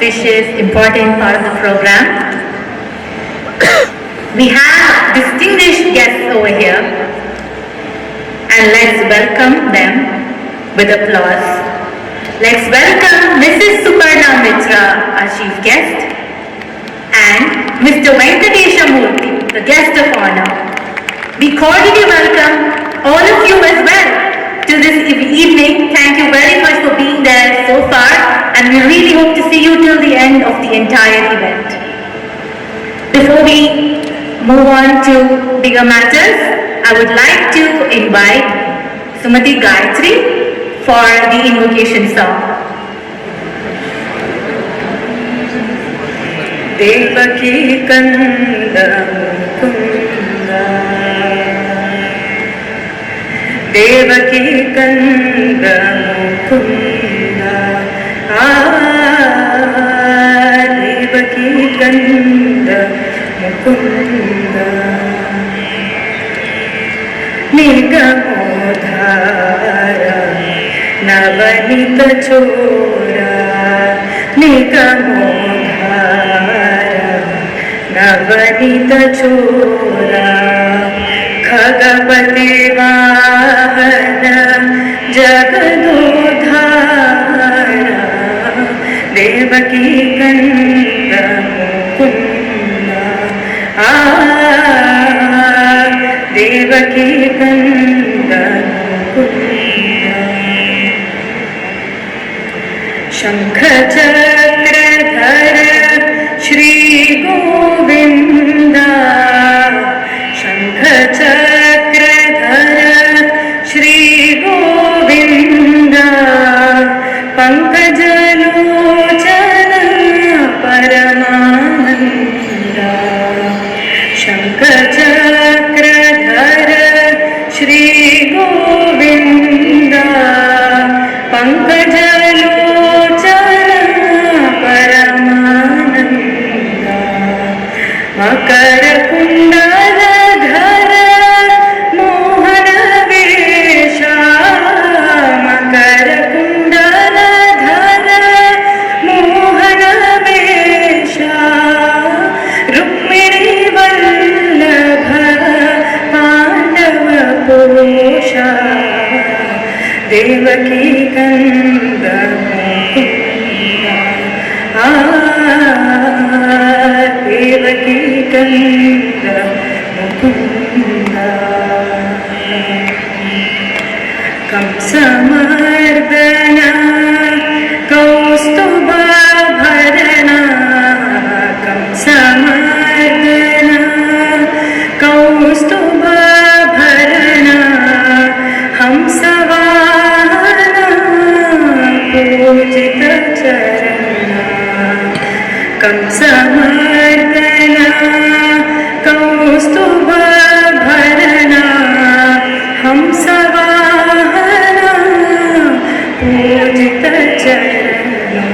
auspicious, important part of the program. We have distinguished guests over here, and let's welcome them with applause. Let's welcome Mrs. Suparna Mitra, our chief guest, and Mr. Venkatesh Murthy, the guest of honor. We cordially welcome all of you as well to this evening. Thank you very much for being there so far, and we really hope to see you till the end of the entire event. Before we move on to bigger matters, I would like to invite Sumati Gayatri for the invocation song. Devaki Kanda Mukunda, Devaki Kanda Mukunda, Devaki Kanda Mukunda, Nigamodhara Navanita Chora, Nigamodhara Navanita Chora, Khagapati Vahana Jagadodhara, Devaki Kanda Mukunda, Devaki Kanda Mukunda, Shankha Chakradhara Shri Govinda, Shankha Chakradhara Shri Govinda, Pankajalochana Paramananda, Shankha Chakradhara Shri Govinda, Pankajalochana Paramananda, Makara Kundaladhara Mohana Vesha, Makara Kundaladhara Mohana Vesha, Rukmini Vallabha Pandava Posha, Devaki Kanda Mukunda, Devaki Kanda Mukunda, Kamsamardana Kaustubha Bharana, Kamsamardana Kaustubha Bharana, Hamsavana Pujita Charana, Kamsamardana Kaustubha Bharana, Hamsavana Pujita Charana,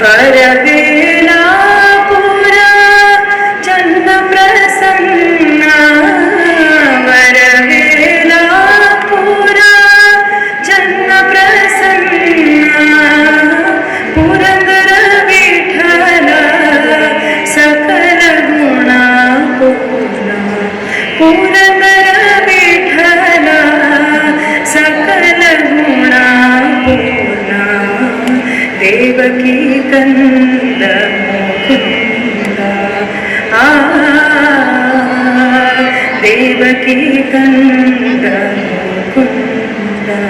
Varavela Pura Channa Prasanna, Varavela Pura Channa Prasanna, Purandara Vithala Sakala Guna Purna, Purandara Vithala Sakala Guna Purna, Devaki Kanda Mukunda, Devaki Kanda Mukunda.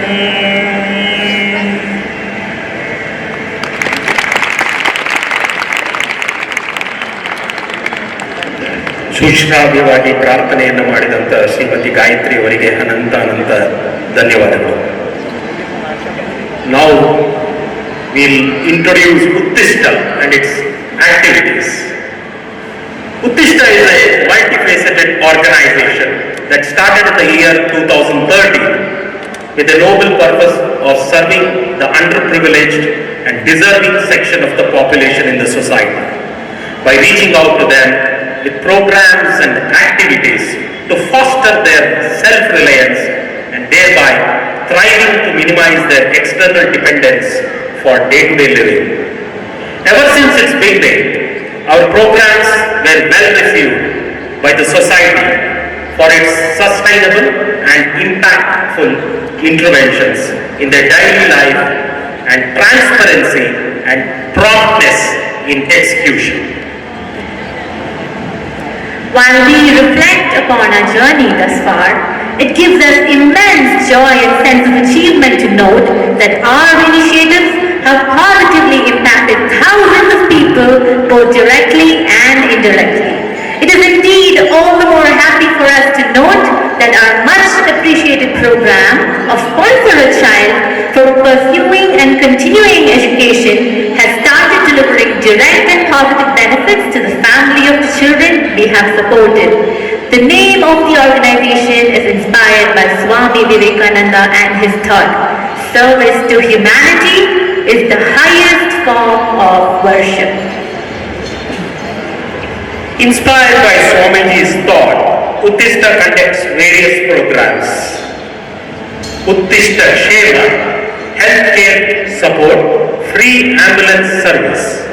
ಸೂಕ್ಷ್ಮವಾಗಿ ಪ್ರಾರ್ಥನೆಯನ್ನು ಮಾಡಿದಂಥ ಶ್ರೀಮತಿ ಗಾಯತ್ರಿ ಅವರಿಗೆ ಅನಂತ ಧನ್ಯವಾದಗಳು. Now we'll introduce Uthishta and its activities. Uthishta is a multifaceted organization that started in the year 2013 with the noble purpose of serving the underprivileged and deserving section of the population in the society by reaching out to them with programs and activities to foster their self-reliance and thereby thriving to minimize their external dependence for day-to-day living. Ever Vineeth, our programs were well received by the society for its sustainable and impactful interventions in their daily life and transparency and promptness in execution. While we reflect upon our journey thus far, it gives us immense joy and sense of achievement to note that our initiatives have positively impacted thousands of people both directly and indirectly. It is indeed all the more happy for us to note that our much appreciated program of Sponsor a Child for pursuing and continuing education has started delivering direct and positive benefits to the family of the children we have supported. The name of the organization is inspired by Swami Vivekananda and his thought, service to humanity is the highest form of worship. Inspired by Swamiji's thought, Uthishta conducts various programs. Uthishta Seva, healthcare support, free ambulance service.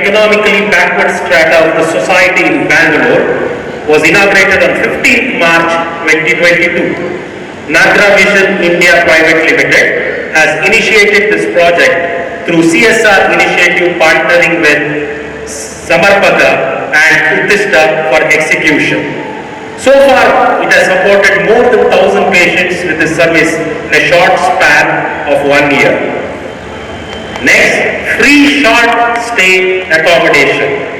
Economically backward strata of the society in Bangalore was inaugurated on 15th March 2022. Nagra Vision India Private Limited has initiated this project through CSR initiative partnering with Samarpada and Uthishta for execution. So far, it has supported more than 1,000 patients with this service in a short span of 1 year. Next, free short stay accommodation.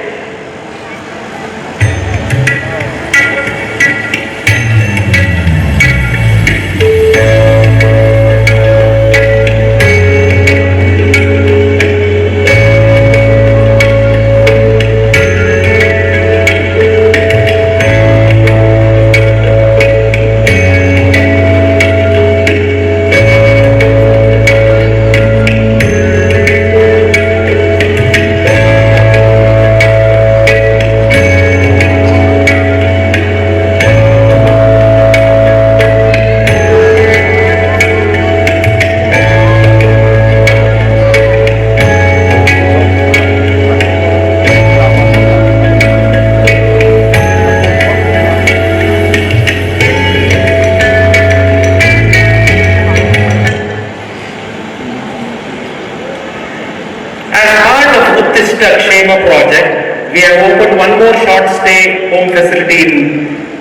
Project, we have opened one more short stay home facility in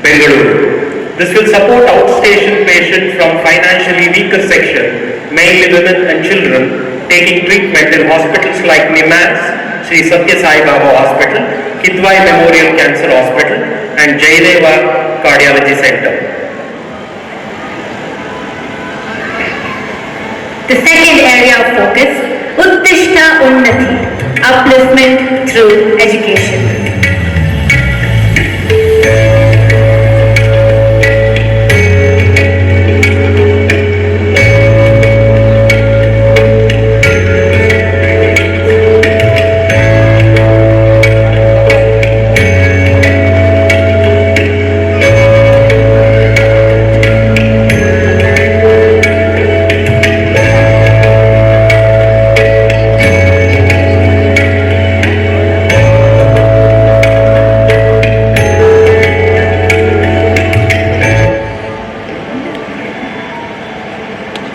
Bangalore. This will support outstation patients from financially weaker section, mainly women and children, taking treatment in hospitals like Nimans, Sri Satya Sai Baba Hospital, Kidwai Memorial Cancer Hospital and Janapada Cardiology Center. The second area of focus, Uthishta Utsav, upliftment through education.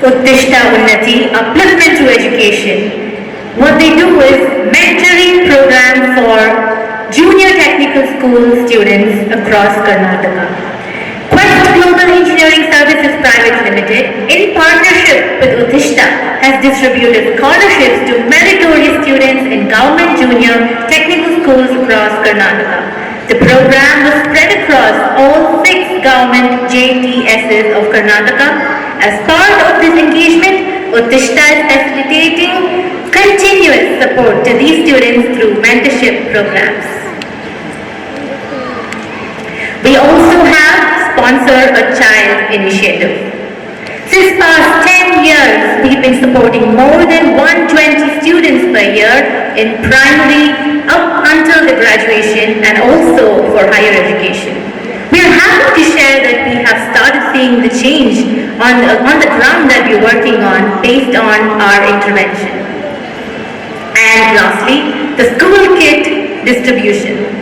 Uthishta Unnati, Upliftment to Education. What they do is mentoring program for junior technical school students across Karnataka. Quest Global Engineering Services Private Limited, in partnership with Uthishta, has distributed scholarships to meritorious students in government junior technical schools across Karnataka. The program was spread across all 6 government JTSs of Karnataka. As part of this engagement, Uthishta is facilitating continuous support to these students through mentorship programs. We also have Sponsor a Child initiative. Since past 10 years, we've been supporting more than 120 students per year in primary up until the graduation and also for higher education. We are happy to share that we have started seeing the change on the ground that we're working on based on our intervention. And lastly, the school kit distribution.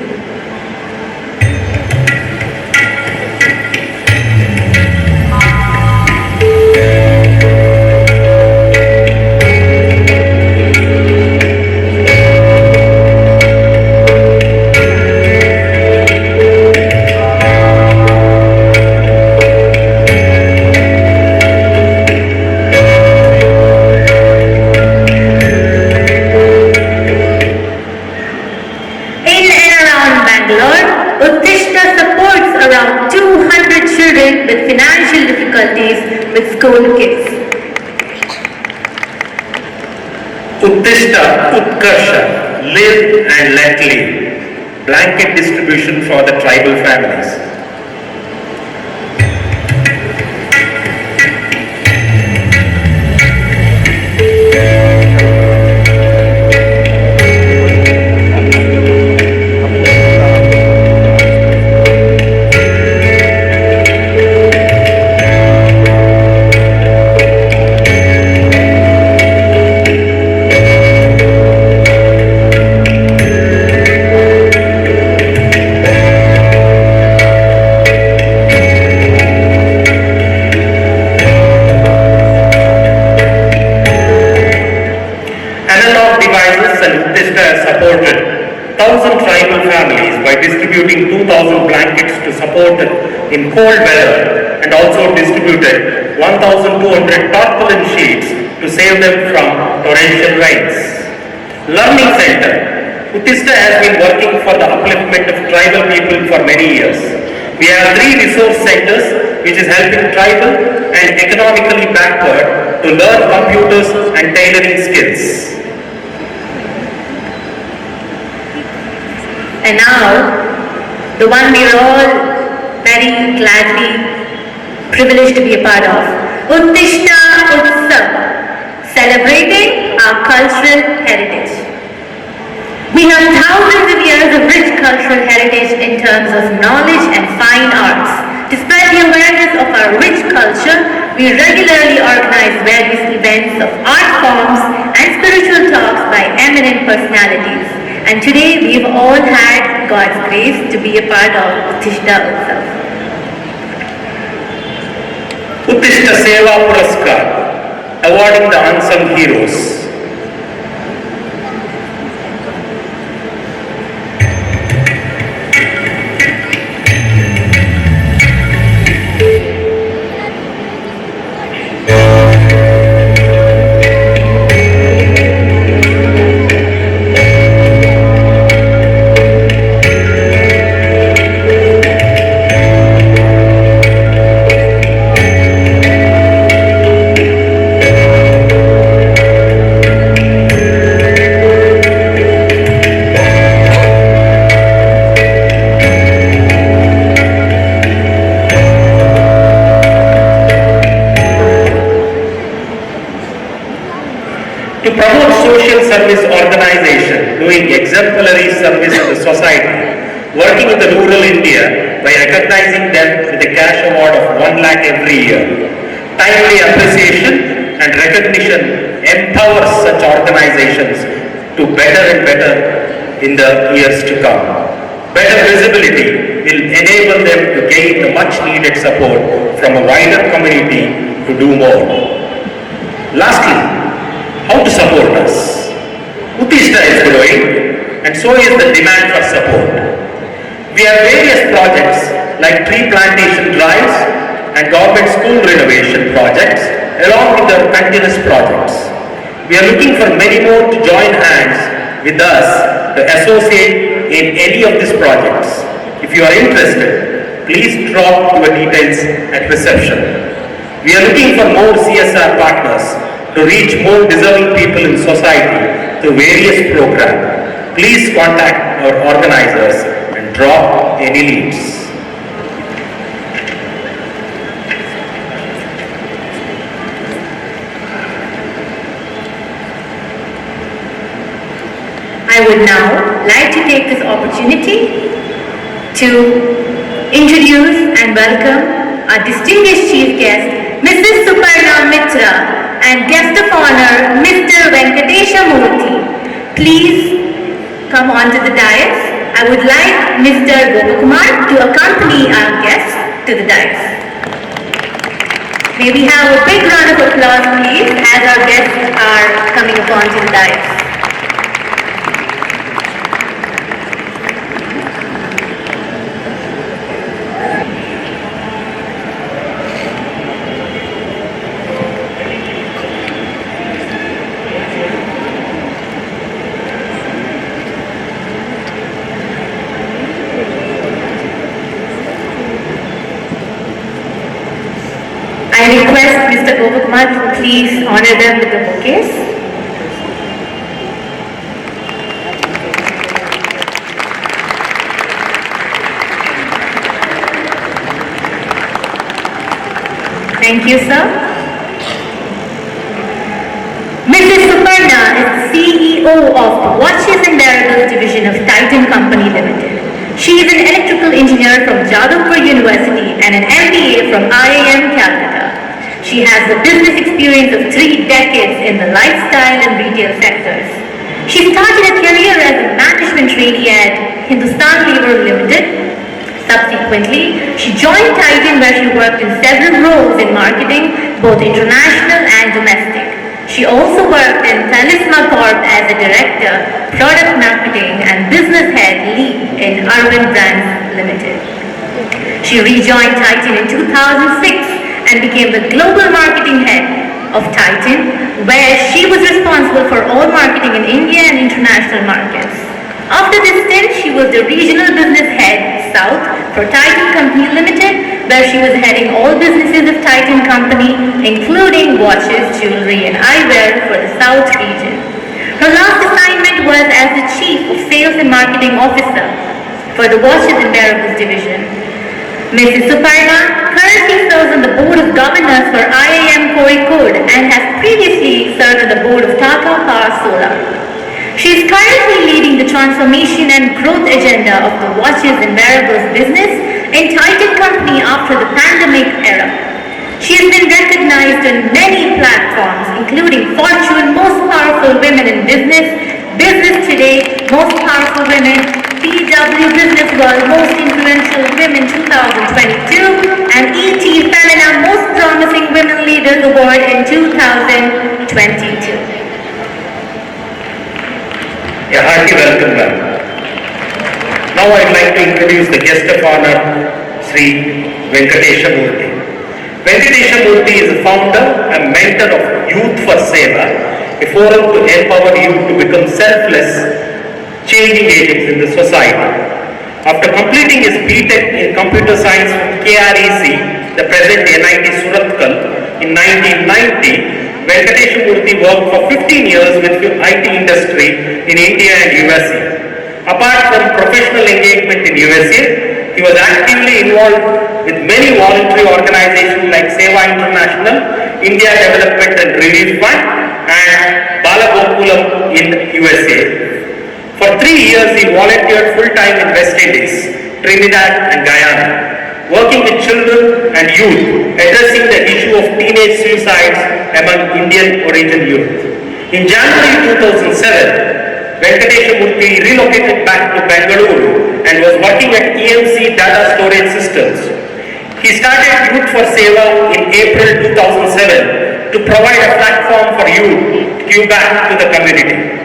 With financial difficulties with school kids. Uthishta Utkarsha, live and let live. Blanket distribution for the tribal families. Distributing 2,000 blankets to support in cold weather and also distributed 1,200 tarpaulin sheets to save them from torrential rains. Learning Center. Uthishta has been working for the upliftment of tribal people for many years. We have 3 resource centers which is helping tribal and economically backward to learn computers and tailoring skills. And now, the one we are all very gladly privileged to be a part of, Uthishta Utsav, celebrating our cultural heritage. We have thousands of years of rich cultural heritage in terms of knowledge and fine arts. To spread the awareness of our rich culture, we regularly organize various events of art forms and spiritual talks by eminent personalities. And today we've all had God's grace to be a part of Uthishta Utsav. Uthishta Seva Puraskar, awarding the unsung heroes. To promote social service organization doing exemplary service to the society, working in the rural India by recognizing them with a cash award of 1 lakh every year. Timely appreciation and recognition empowers such organizations to better and better in the years to come. Better visibility will enable them to gain the much needed support from a wider community to do more. Lastly, how to support us? Uthishta is growing and so is the demand for support. We have various projects like tree plantation drives and government school renovation projects along with the continuous projects. We are looking for many more to join hands with us to associate in any of these projects. If you are interested, please drop your details at reception. We are looking for more CSR partners to reach more deserving people in society through various programs. Please contact our organizers and drop any leads. I would now like to take this opportunity to introduce and welcome our distinguished chief guest, Mrs. Suparna Mitra, and guest of honor, Mr. Venkatesh Murthy. Please come onto the dais. I would like Mr. Gopakumar to accompany our guests to the dais. May we have a big round of applause, please, as our guests are coming upon to the dais. I request Mr. Gopakumar to please honor them with the bouquets. Thank you, sir. Mrs. Suparna is the CEO of the Watches and Wearables division of Titan Company Limited. She is an electrical engineer from Jadavpur University and an MBA from IIM Calcutta. She has a business experience of 3 decades in the lifestyle and retail sectors. She started a career as a management trainee at Hindustan Lever Limited. Subsequently, she joined Titan where she worked in several roles in marketing, both international and domestic. She also worked in Talisma Corp as a director, product marketing and business head lead in Arvind Brands Limited. She rejoined Titan in 2006 and became the global marketing head of Titan, where she was responsible for all marketing in India and international markets. After this stint, she was the regional business head South for Titan Company Limited, where she was heading all businesses of Titan Company, including watches, jewelry and eyewear for the South region. Her last assignment was as the Chief of Sales and Marketing Officer for the Watches and Wearables division. Mrs. Suparna currently serves on the Board of Governors for IIM Kozhikode and has previously served on the Board of Tata Power Solar. She is currently leading the transformation and growth agenda of the Watches and Wearables business in Titan Company after the pandemic era. She has been recognized on many platforms, including Fortune Most Powerful Women in Business, Business Today Most Powerful Women, PW Business World Most Influential Women 2022, and ET Femina Most Promising Women Leaders Award in 2022. A hearty welcome, ma'am. Now I would like to introduce the guest of honor, Sri Venkatesh Murthy. Venkatesh Murthy is the founder and mentor of Youth for Seva, a forum to empower youth to become selfless, changing agents in the society. After completing his B.Tech in Computer Science from KREC, the present NIT Surathkal, in 1990, Venkatesh Murthy worked for 15 years with the IT industry in India and USA. Apart from professional engagement in USA, he was actively involved with many voluntary organizations like Seva International, India Development and Relief Fund, and Balagokulam in USA. For 3 years, he volunteered full-time in West Indies, Trinidad and Guyana, working with children and youth, addressing the issue of teenage suicides among Indian origin youth. In January 2007, Venkatesh Murthy relocated back to Bangalore and was working at EMC Data Storage Systems. He started Youth for Seva in April 2007 to provide a platform for youth to give back to the community.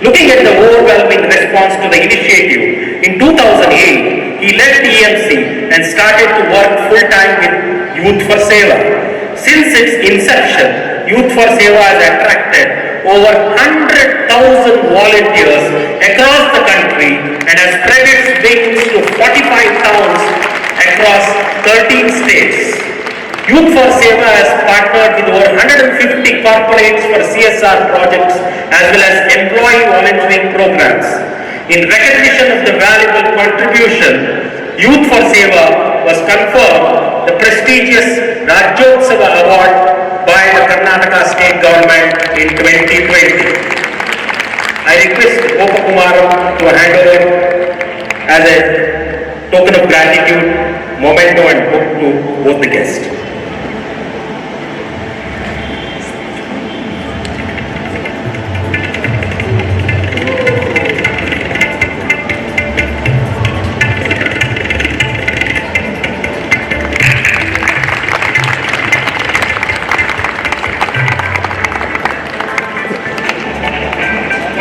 Looking at the overwhelming response to the initiative, in 2008, he left EMC and started to work full-time with Youth for Seva. Since its inception, Youth for Seva has attracted over 100,000 volunteers across the country and has spread its wings to 45 towns across 13 states. Youth for Seva has partnered with over 150 corporates for CSR projects as well as employee volunteering programs. In recognition of the valuable contribution, Youth for Seva was conferred the prestigious Utsava Award by the Karnataka state government in 2020. I request Gopakumar to hand over as a token of gratitude, memento and book to both the guests.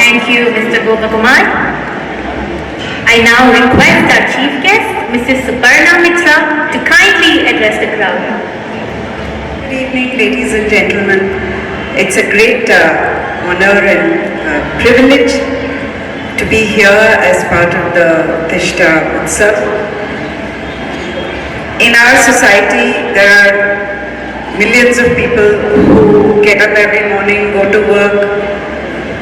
Thank you, Mr. Gopakumar. I now request our chief guest, Mrs. Suparna Mitra, to kindly address the crowd. Good evening, ladies and gentlemen. It's a great honor and privilege to be here as part of the Uthishta Utsav. In our society, there are millions of people who get up every morning, go to work.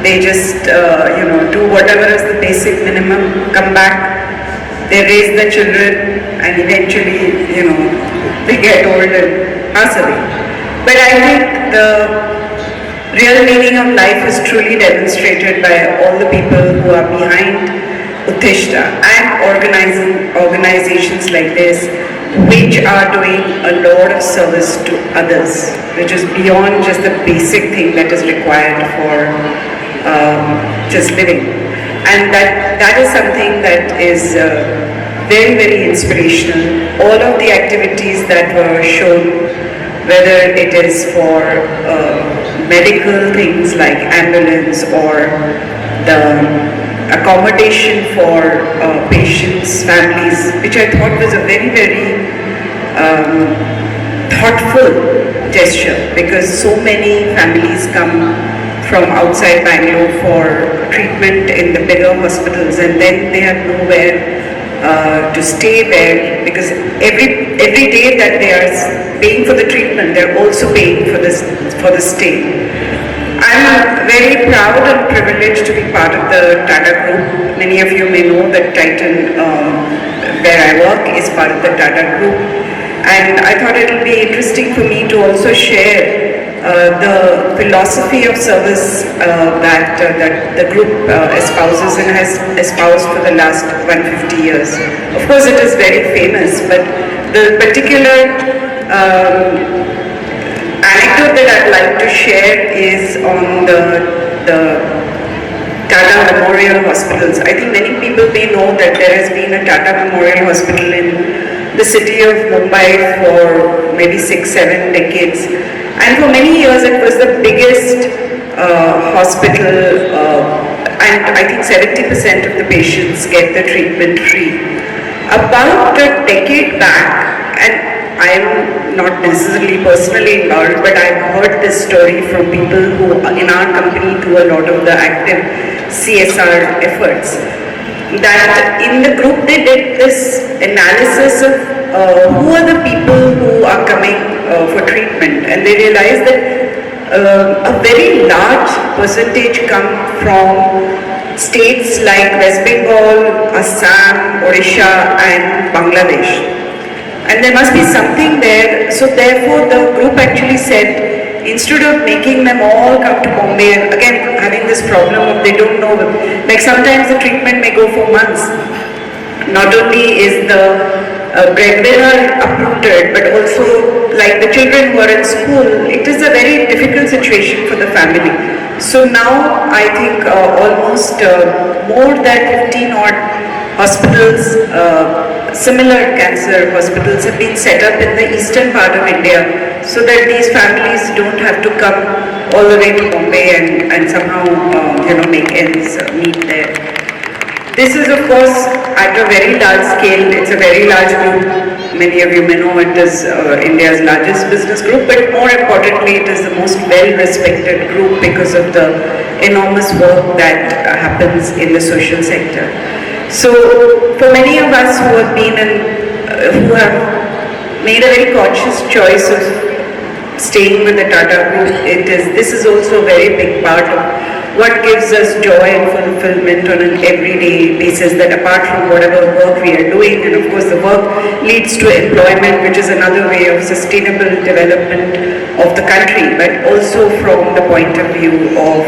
They just, do whatever is the basic minimum, come back, they raise the children, and eventually, they get old and pass away. But I think the real meaning of life is truly demonstrated by all the people who are behind Uthishta and organizations like this, which are doing a lot of service to others, which is beyond just the basic thing that is required for just living. And that is something that is very, very inspirational. All of the activities that were shown, whether it is for medical things like ambulance or the accommodation for patients, families, which I thought was a very, very thoughtful gesture, because so many families come from outside Bangalore for treatment in the bigger hospitals, and then they have nowhere to stay there, because every day that they are paying for the treatment, they're also paying for the stay. I'm very proud and privileged to be part of the Tata Group. Many of you may know that Titan, where I work, is part of the Tata Group, and I thought it would be interesting for me to also share the philosophy of service that the group espouses and has espoused for the last 150 years. Of course, it is very famous, but the particular anecdote that I'd like to share is on the Tata Memorial Hospitals. I think many people may know that there has been a Tata Memorial Hospital in the city of Mumbai for maybe 6-7 decades. And for many years it was the biggest hospital, and I think 70% of the patients get the treatment free. About a decade back, and I am not necessarily personally involved, but I've heard this story from people who in our company do a lot of the active CSR efforts, that in the group they did this analysis of who are the people who are coming for treatment, and they realized that a very large percentage come from states like West Bengal, Assam, Odisha and Bangladesh. And there must be something there, so therefore the group actually said, instead of making them all come to Bombay, and again having this problem of they don't know, like sometimes the treatment may go for months. Not only is the breadwinner uprooted, but also like the children who are in school, it is a very difficult situation for the family. So now I think almost more than 15 odd hospitals, similar cancer hospitals have been set up in the eastern part of India, so that these families don't have to come all the way to Bombay and somehow make ends meet there. This is of course at a very large scale. It's a very large group. Many of you may know it is India's largest business group, but more importantly it is the most well-respected group because of the enormous work that happens in the social sector. So for many of us who have been who have made a very conscious choice of staying with the Tata Group, this is also a very big part of what gives us joy and fulfillment on an everyday basis, that apart from whatever work we are doing, and of course the work leads to employment, which is another way of sustainable development of the country, but also from the point of view of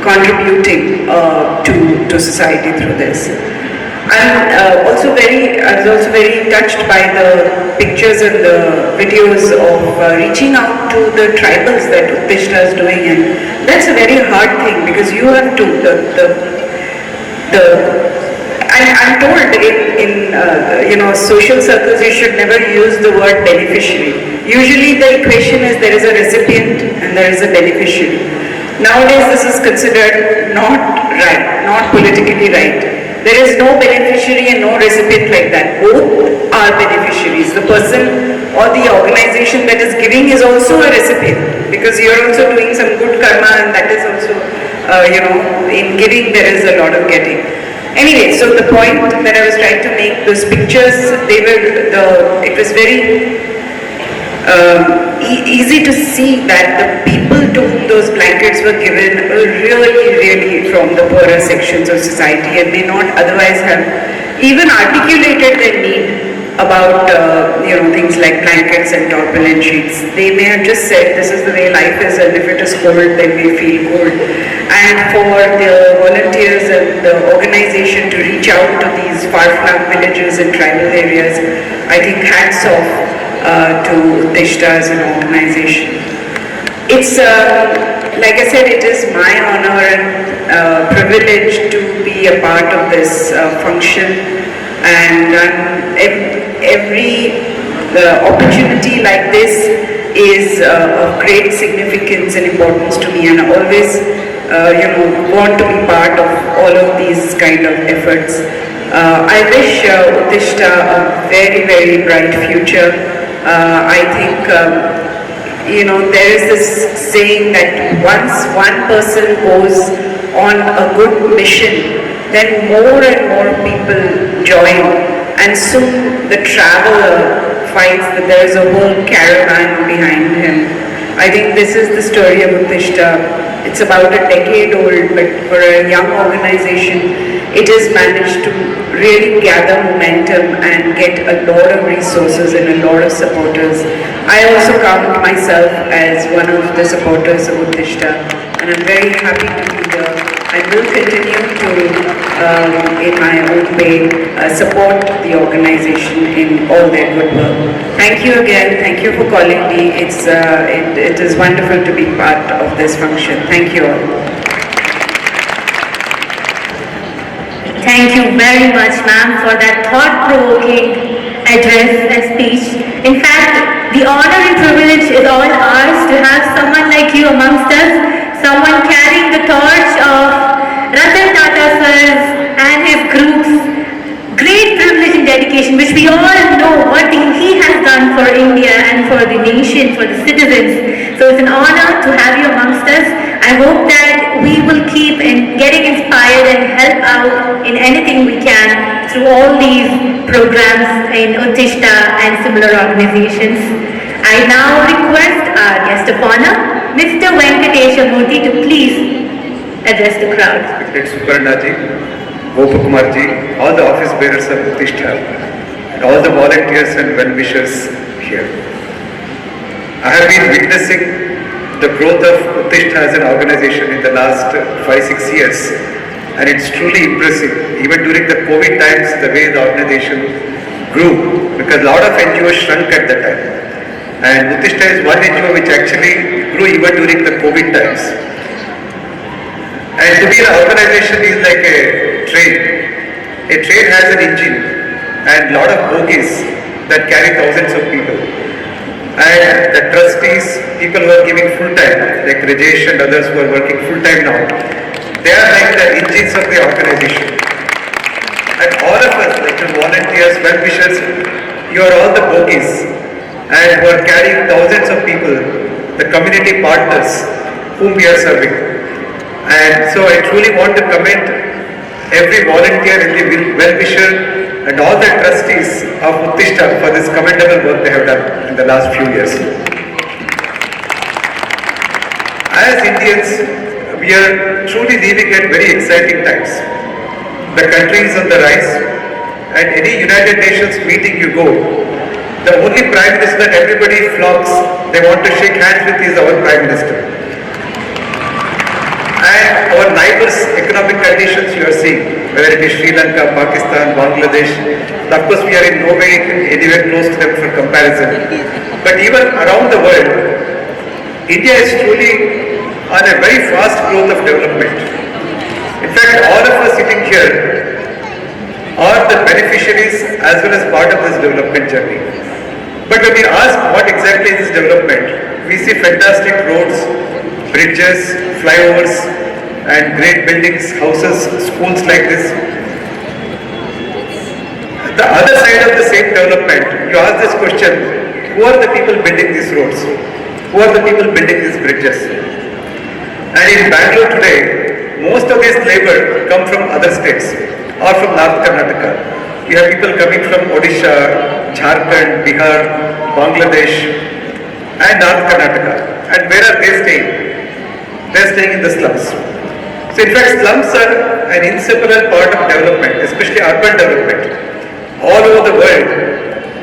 contributing to society through this. I was also very touched by the pictures and the videos of reaching out to the tribals that Uthishta is doing, and that's a very hard thing because you have to I'm told in social circles you should never use the word beneficiary. Usually the equation is there is a recipient and there is a beneficiary. Nowadays this is considered not right, not politically right. There is no beneficiary and no recipient like that. Both are beneficiaries. The person or the organization that is giving is also a recipient, because you are also doing some good karma, and that is also, in giving there is a lot of getting. Anyway, so the point that I was trying to make, those pictures, it was very easy to see that the people to whom those blankets were given were really from the poorer sections of society and may not otherwise have even articulated their need about things like blankets and tarpaulin sheets. They may have just said this is the way life is, and if it is cold then we feel cold. And for the volunteers and the organization to reach out to these far-flung villages and tribal areas, I think hats off to Uthishta as an organization. It's, like I said, it is my honor and privilege to be a part of this function, and every opportunity like this is of great significance and importance to me, and I always want to be part of all of these kind of efforts. I wish Uthishta a very bright future. I think there is this saying that once one person goes on a good mission, then more and more people join, and soon the traveler finds that there is a whole caravan behind him. I think this is the story of Uthishta. It's about a decade old, but for a young organization, it has managed to really gather momentum and get a lot of resources and a lot of supporters. I also count myself as one of the supporters of Uthishta, and I'm very happy to be here. I will continue to, in my own way, support the organization in all their good work. Thank you again. Thank you for calling me. It is wonderful to be part of this function. Thank you all. Thank you very much, ma'am, for that thought-provoking address and speech. In fact, the honor and privilege is all ours to have someone like you amongst us, someone carrying the torch of Ratan Tata sir's and his group's great privilege and dedication, which we all know what he has done for India and for the nation, for the citizens. So it's an honor to have you amongst us. I hope that we will keep getting inspired and help out in anything we can through all these programs in Uthishta and similar organizations. I now request our guest of honor, Mr. Venkatesh Murthy, to please address the crowd. Respected Suparna ji, Gopakumar ji, all the office bearers of Uthishta, and all the volunteers and well-wishers here. I have been witnessing the growth of Uthishta as an organization in the last 5-6 years, and it's truly impressive. Even during the COVID times, the way the organization grew, because a lot of NGOs shrunk at that time, and Uthishta is one NGO which actually grew even during the COVID times. And to be an organization is like a train. A train has an engine and a lot of bogies that carry thousands of people. And the trustees, people who are giving full time, like Rajesh and others who are working full time now, they are like the engines of the organization. And all of us, like the volunteers, well-wishers, you are all the bogies and who are carrying thousands of people, the community partners whom we are serving. And so I truly want to commend every volunteer and the well-wisher and all the trustees of Uthishta for this commendable work they have done in the last few years. As Indians, we are truly living at very exciting times. The country is on the rise, and any United Nations meeting you go, the only Prime Minister that everybody flocks, they want to shake hands with is our Prime Minister. And our neighbors' economic conditions you are seeing, whether it is Sri Lanka, Pakistan, Bangladesh. Of course, we are in no way anywhere close to them for comparison. But even around the world, India is truly on a very fast growth of development. In fact, all of us sitting here are the beneficiaries as well as part of this development journey. But when we ask what exactly is this development, we see fantastic roads, bridges, flyovers, and great buildings, houses, schools like this. The other side of the same development, you ask this question, who are the people building these roads? Who are the people building these bridges? And in Bangalore today, most of this labor come from other states or from North Karnataka. You have people coming from Odisha, Jharkhand, Bihar, Bangladesh, and North Karnataka. And where are they staying? They are staying in the slums. So in fact, slums are an inseparable part of development, especially urban development. All over the world,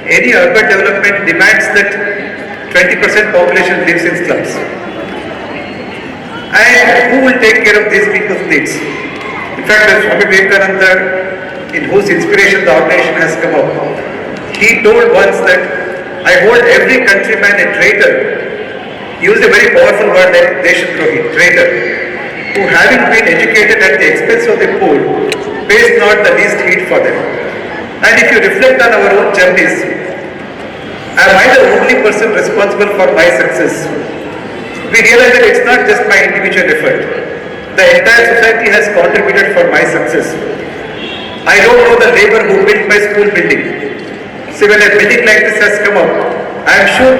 any urban development demands that 20% population lives in slums. And who will take care of these people's needs? In fact, Swami Vivekananda, in whose inspiration the organization has come up, he told once that I hold every countryman a traitor. He used a very powerful word like Deshdrohi, traitor, who having been educated at the expense of the poor, pays not the least heed for them. And if you reflect on our own journeys, am I the only person responsible for my success? We realize that it's not just my individual effort. The entire society has contributed for my success. I don't know the labor who built my school building. See, when a building like this has come up, I am sure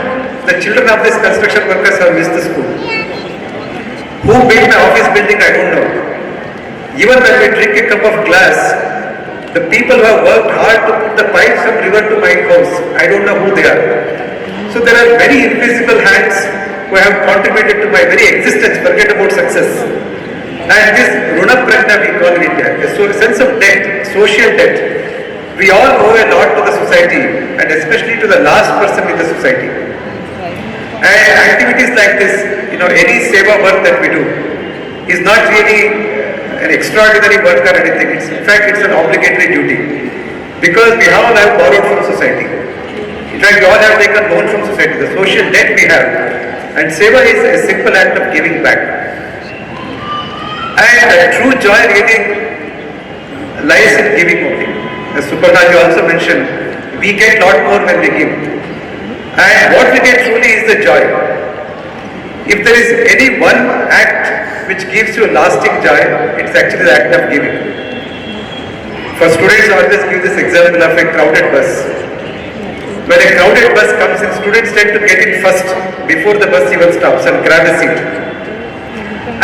the children of these construction workers have missed the school. Who built my office building, I don't know. Even when we drink a cup of glass, the people who have worked hard to put the pipes from river to my house, I don't know who they are. So there are very invisible hands who have contributed to my very existence, forget about success. And this Runa Prajna we call in India, a sense of debt, social debt. We all owe a lot to the society and especially to the last person in the society. And activities like this, any Seva work that we do is not really an extraordinary work or anything. In fact, it's an obligatory duty because we all have borrowed from society. In fact, we all have taken loan from society, the social debt we have. And Seva is a simple act of giving back. And the true joy really lies in giving only. As Suparna also mentioned, we get a lot more when we give. And what we get truly is the joy. If there is any one act which gives you lasting joy, it's actually the act of giving. For students, I always give this example of a crowded bus. When a crowded bus comes in, students tend to get in first before the bus even stops and grab a seat.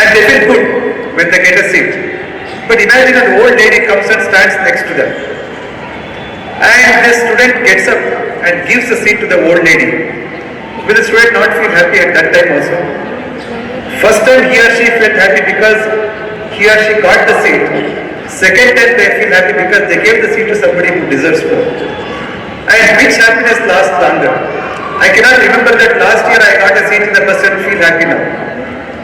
And they feel good when they get a seat. But imagine an old lady comes and stands next to them. And the student gets up and gives the seat to the old lady. Will the student not feel happy at that time also? First time he or she felt happy because he or she got the seat. Second time they feel happy because they gave the seat to somebody who deserves more. And which happiness lasts longer? I cannot remember that last year I got a seat in the bus and feel happy now.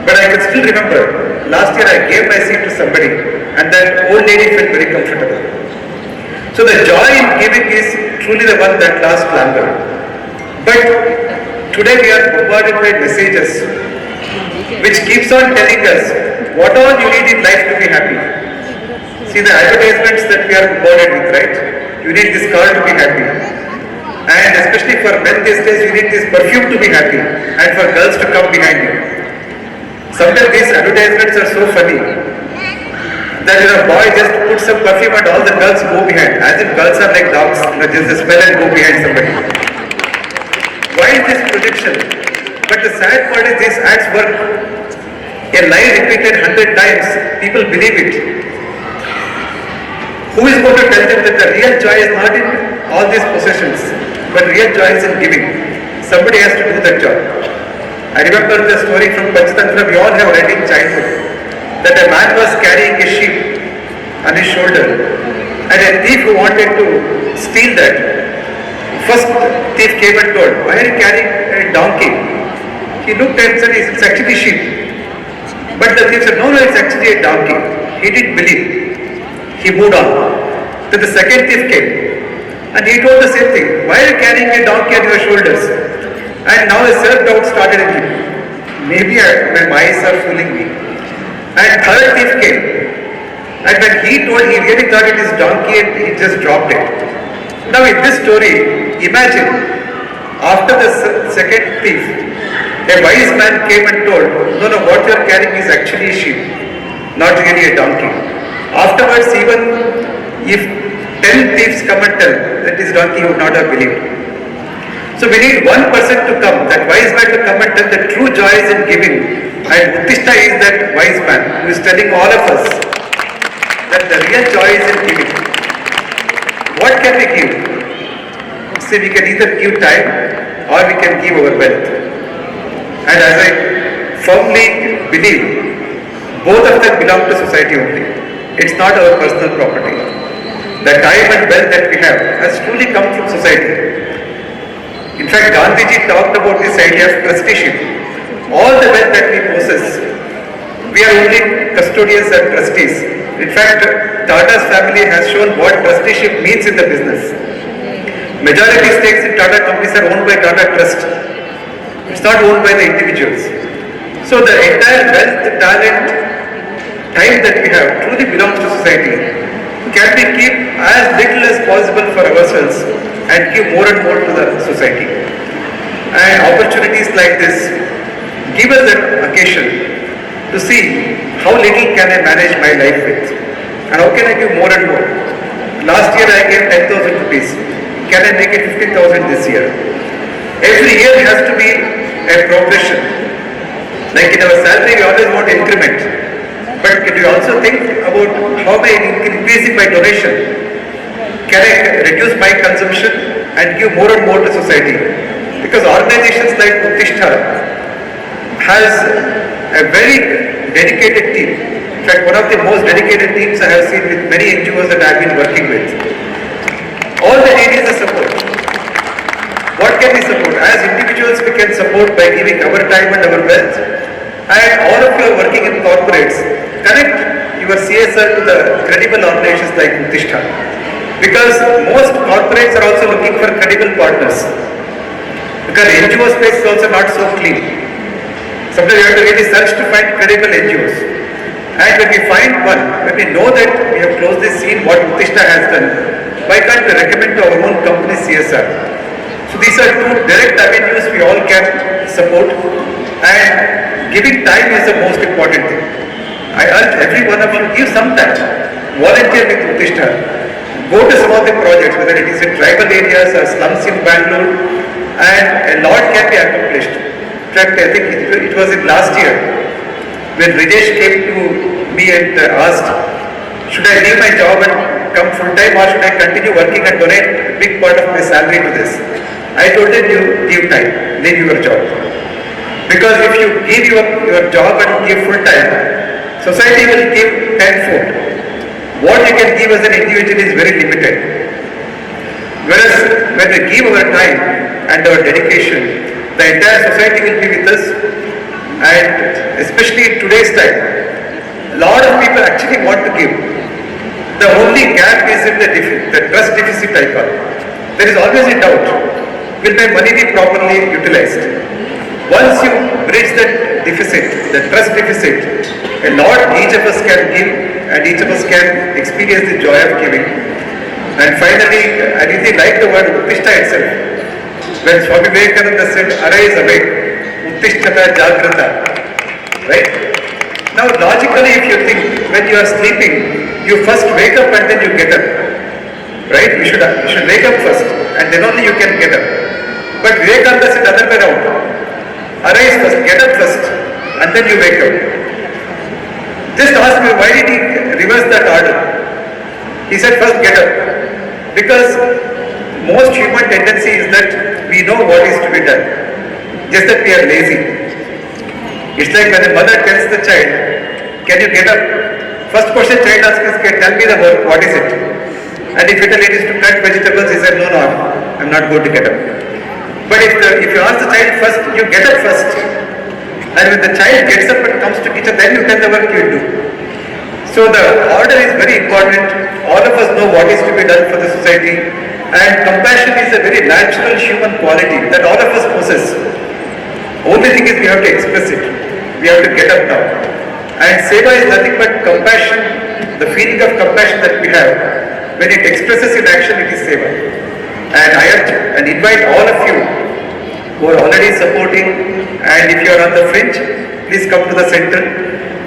But I can still remember, last year I gave my seat to somebody and that old lady felt very comfortable. So the joy in giving is truly the one that lasts longer. But today we are bombarded by messages which keeps on telling us what all you need in life to be happy. See the advertisements that we are bombarded with, right? You need this car to be happy. And especially for men these days, you need this perfume to be happy and for girls to come behind you. Sometimes these advertisements are so funny that boy just puts some perfume and all the girls go behind, as if girls are like dogs, just smell and go behind somebody. Why is this projection? But the sad part is these ads work. A lie repeated 100 times, people believe it. Who is going to tell them that the real joy is not in all these possessions, but real joy is in giving? Somebody has to do that job. I remember the story from Panchatantra we all have read in childhood, that a man was carrying a sheep on his shoulder and a thief who wanted to steal that. First thief came and told, why are you carrying a donkey? He looked and said, it's actually sheep. But the thief said, no, it's actually a donkey. He didn't believe. He moved on. Then the second thief came and he told the same thing. Why are you carrying a donkey on your shoulders? And now a self-doubt started in him. Maybe my eyes are fooling me. And third thief came. And when he told, he really thought it is donkey and he just dropped it. Now in this story, imagine, after the second thief, a wise man came and told, no, what you are carrying is actually a sheep, not really a donkey. Afterwards, even if 10 thieves come and tell that this donkey, would not have believed. So we need one person to come, that wise man to come and tell the true joy is in giving. And Uthishta is that wise man who is telling all of us that the real joy is in giving. What can we give? See, we can either give time or we can give our wealth. And as I firmly believe, both of them belong to society only. It's not our personal property. The time and wealth that we have has truly come from society. In fact, Gandhiji talked about this idea of trusteeship. All the wealth that we possess, we are only custodians and trustees. In fact, Tata's family has shown what trusteeship means in the business. Majority stakes in Tata companies are owned by Tata Trust. It's not owned by the individuals. So the entire wealth, talent, time that we have truly belongs to society. Can we keep as little as possible for ourselves and give more and more to the society? And opportunities like this give us that occasion to see how little can I manage my life with and how can I give more and more. Last year I gave 10,000 rupees. Can I make it 15,000 this year? Every year has to be a progression. Like in our salary we always want increment. But can you also think about how am I increasing my donation? Can I reduce my consumption and give more and more to society? Because organizations like Uthishta has a very dedicated team. In fact, one of the most dedicated teams I have seen with many NGOs that I have been working with. All they need is a support. What can we support? As individuals, we can support by giving our time and our wealth. And all of you are working in corporates. Connect your CSR to the credible organizations like Uthishta. Because most corporates are also looking for credible partners. Because the NGO space is also not so clean. Sometimes you have to really search to find credible NGOs. And when we find one, when we know that we have closely seen what Uthishta has done, why can't we recommend to our own company CSR? So these are two direct avenues we all can support, and giving time is the most important thing. I urge every one of you, give some time, volunteer with Uthishta, go to some of the projects, whether it is in tribal areas or slums in Bangalore, and a lot can be accomplished. In fact, I think it was in last year when Rijesh came to me and asked, should I leave my job and come full time or should I continue working and donate a big part of my salary to this? I told him, you give time, leave your job. Because if you give your job and give full time, society will give tenfold. What you can give as an individual is very limited. Whereas when we give our time and our dedication, the entire society will be with us. And especially in today's time, a lot of people actually want to give. The only gap is in the trust deficit I call. There is always a doubt. Will my money be properly utilized? Once you bridge that deficit, the trust deficit, a lot each of us can give and each of us can experience the joy of giving. And finally, I really like the word Uthishta itself. When Swami Vivekananda said, arise, awake, Uthishta Jagrata, right? Now logically if you think, when you are sleeping, you first wake up and then you get up, right? You should wake up first and then only you can get up. But Vivekananda said other way around, arise first, get up first and then you wake up. Just ask me, why did he reverse that order? He said first get up, because most human tendency is that we know what is to be done, just that we are lazy. It's like when a mother tells the child, can you get up? First question child asks is, tell me the work, what is it? And if you tell it is to cut vegetables, he said, no, I'm not going to get up. But if you ask the child first, you get up first. And when the child gets up and comes to kitchen, then you tell the work you will do. So the order is very important. All of us know what is to be done for the society. And compassion is a very natural human quality that all of us possess. Only thing is we have to express it. We have to get up now. And Seva is nothing but compassion, the feeling of compassion that we have. When it expresses in action, it is Seva. And I urge and invite all of you who are already supporting, and if you are on the fringe, please come to the center,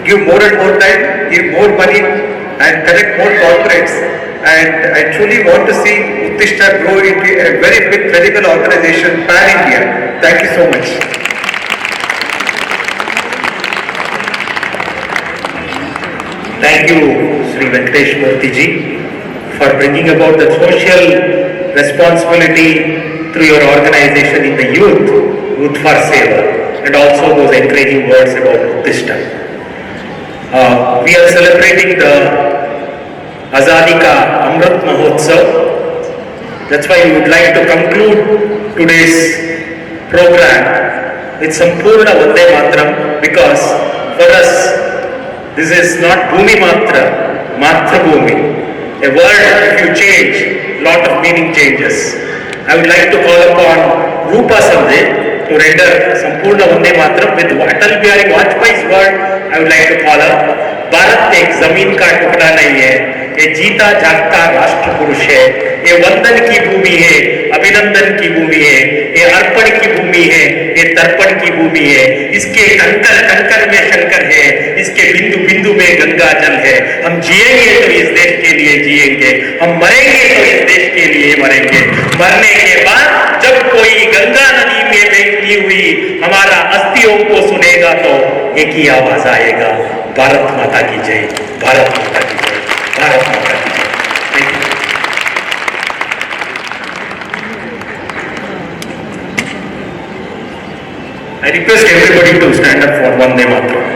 give more and more time, give more money and collect more corporates. And I truly want to see Uthishta grow into a very big credible organization pan-India. Thank you so much. Thank you, Sri Venkatesh Murthy ji, for bringing about the social responsibility through your organization in the youth for Seva, and also those encouraging words about Uthishta. We are celebrating the Azadi Ka Amrit Mahotsav. That's why we would like to conclude today's program with Sampurna Vande Matram, because for us this is not Bhumi Matra, Matra Bhumi. A word, if you change, lot of meaning changes. I would like to call upon Rupa Sandhe to render Sampurna Vande Matram with Atal Bihari Vajpayee's word. I would like to call her, Bharat एक जमीन का टुकड़ा नहीं है, ये जीता जागता राष्ट्र पुरुष है, ये वंदन की भूमि है, अभिनंदन की भूमि है, ये अर्पण की भूमि है, ये तर्पण की भूमि है, इसके कंकर कंकर में शंकर है, इसके बिंदु बिंदु में गंगा जल है। हम जिएंगे तो इस देश के लिए जिएंगे, हम मरेंगे तो इस देश के लिए मरेंगे। मरने के बाद जब कोई गंगा नदी में बहती हुई हमारा अस्थियों को सुनेगा तो एक ही आवाज आएगा, भारत माता की जय, भारत माता की जय, भारत माता की जय। Thank you. I request everybody to stand up for Vande Mataram.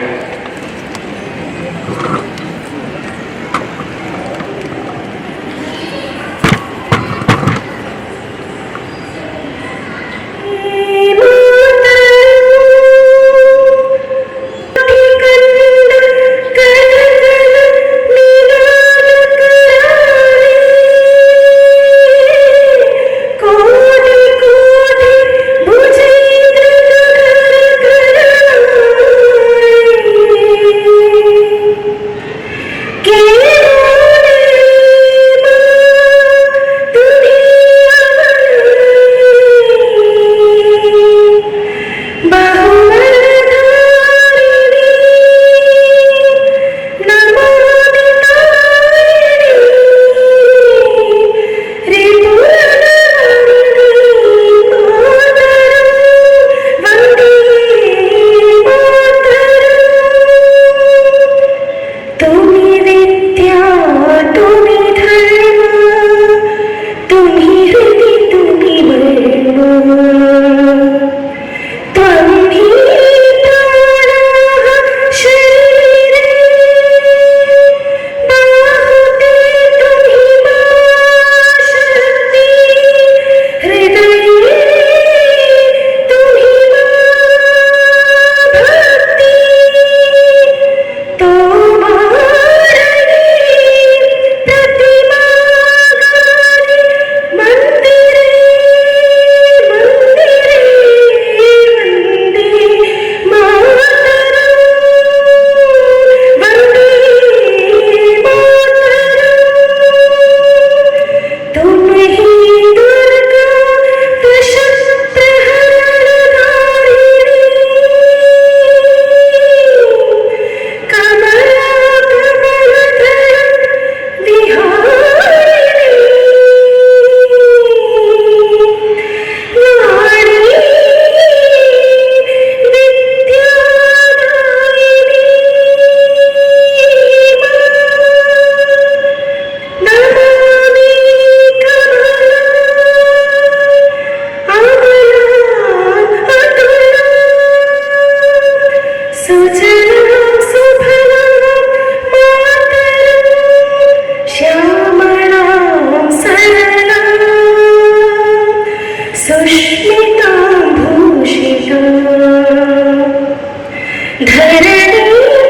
धरणी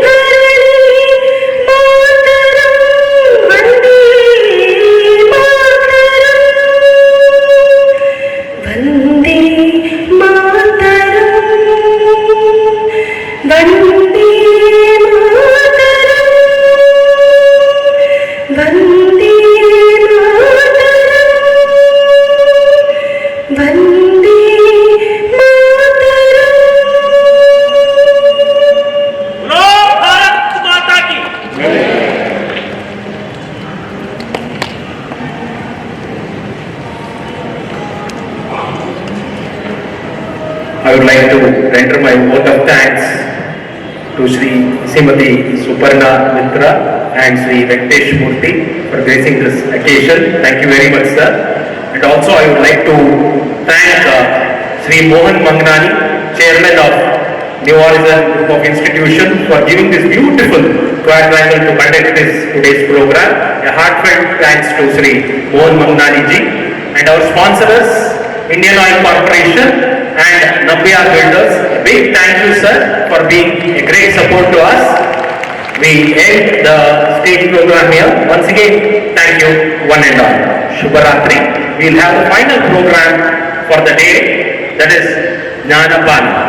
धरणी मातरम वंदे मातरम वंदे मातरम वंदे मातरम वंदे मातरम वंदे बोलो भारत माता की। I would like to render my vote of thanks to Sri Srimati Suparna Mitra and Sri Venkatesh Murthy for gracing this occasion. Thank you very much, sir. And also I would like to thank Sri Mohan Mangnani, Chairman of New Horizon Group of Institution, for giving this beautiful quadrangle to conduct this today's program. A heartfelt thanks to Sri Mohan Mangnani ji and our sponsors, Indian Oil Corporation and Nabbiya Builders. A big thank you, sir, for being a great support to us. We end the stage program here. Once again, thank you, one and all. Shubharatri. We will have the final program for the day, that is Janapada.